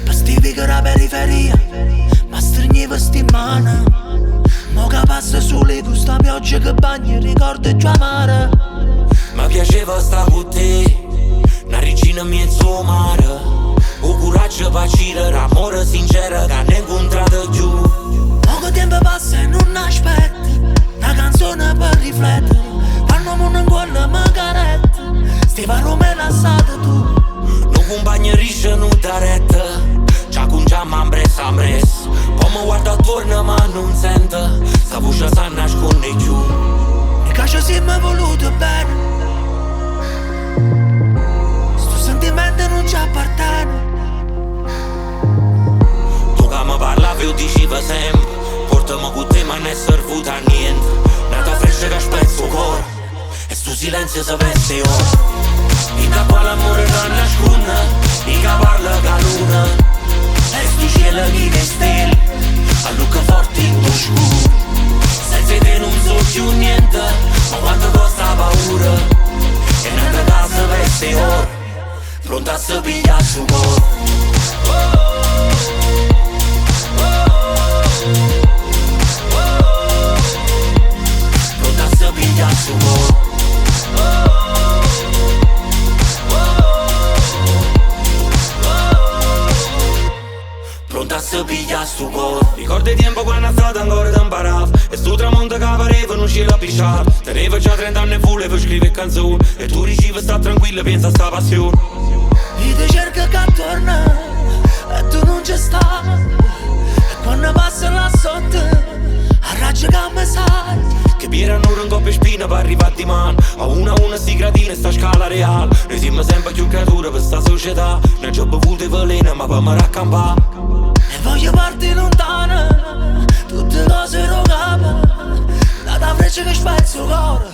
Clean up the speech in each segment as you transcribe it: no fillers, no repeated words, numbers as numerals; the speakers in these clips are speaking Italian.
Per stivi che la periferia ma stringevo sti mano. Mo che passa sole con sta pioggia che bagna ricordo il tuo amore. Mi piaceva sta con te, una regina in mezzo al mare. O coraggio per girare, amore sincero che ne incontrato più. Poco tempo passa e non aspetta una canzone per riflettere. Quando mo non guarda macaretta stiva rumena assata tu. Non compagno risce non da retta, già con già m'ambressa ambressa. Poi mi guarda attorno ma non sente, sta voce sa nasconde più. E che ci siamo voluto bene, sto sentimento non ci appartiene. Tu che mi parlavi io dicevo sempre, portami con te ma non è servita a niente. Nata fresca che spezzo cuore, e sto silenzio si veste ora. E da qua l'amore non nasconde, e che parla che luna. E sto cielo che ne stelle, a lucca forte in tuo scuro. Senza te non so più niente, ma quanto costa paura. E nata casa veste ora, pronta a se pigliare su cuore. Pronta a se pigliare su cuore. Pronta a se pigliare su cuore. Ricordo il tempo quando è stato ancora da imparare, e sto tramonto che pareva non ci la pisciare. Tenevo già 30 anni e volevo scrivere canzoni, e tu dicevi sta tranquilla, pensa a sta passione. Io ti cerco che torna e tu non ci stai. E quando passa là sotto arraggio che mi sai. Che pirano un coppia spina per arrivare di mano. A una sti gradini sta scala reale. Noi siamo sempre più creature per sta società. Non ci ho bevuto veleno ma per me raccampare. E voglio partire lontana, tutte cose rogate. Da freccia che spezzo il cuore,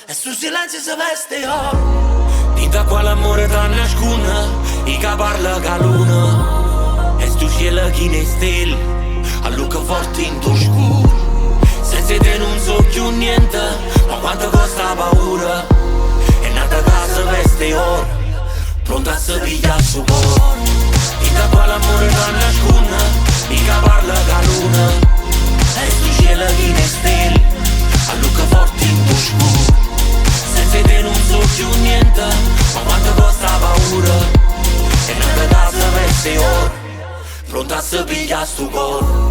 e sul silenzio si veste oro. Dinta qua l'amore tra nasconde, e che parla che luna. E sto cielo che ne stelle, a lucca forte in tuo scuro. Senza te non so più niente, ma quanto costa paura. E nata casa veste oro, pronta a se pigliare su cuore. Dinta qua l'amore non nasconde, e che parla che luna. E sto cielo che ne stelle, a lucca forte in tuo scuro. Senza te non so più niente, ma quanto costa paura. E nata casa veste oro, pronta a se pigliare su cuore.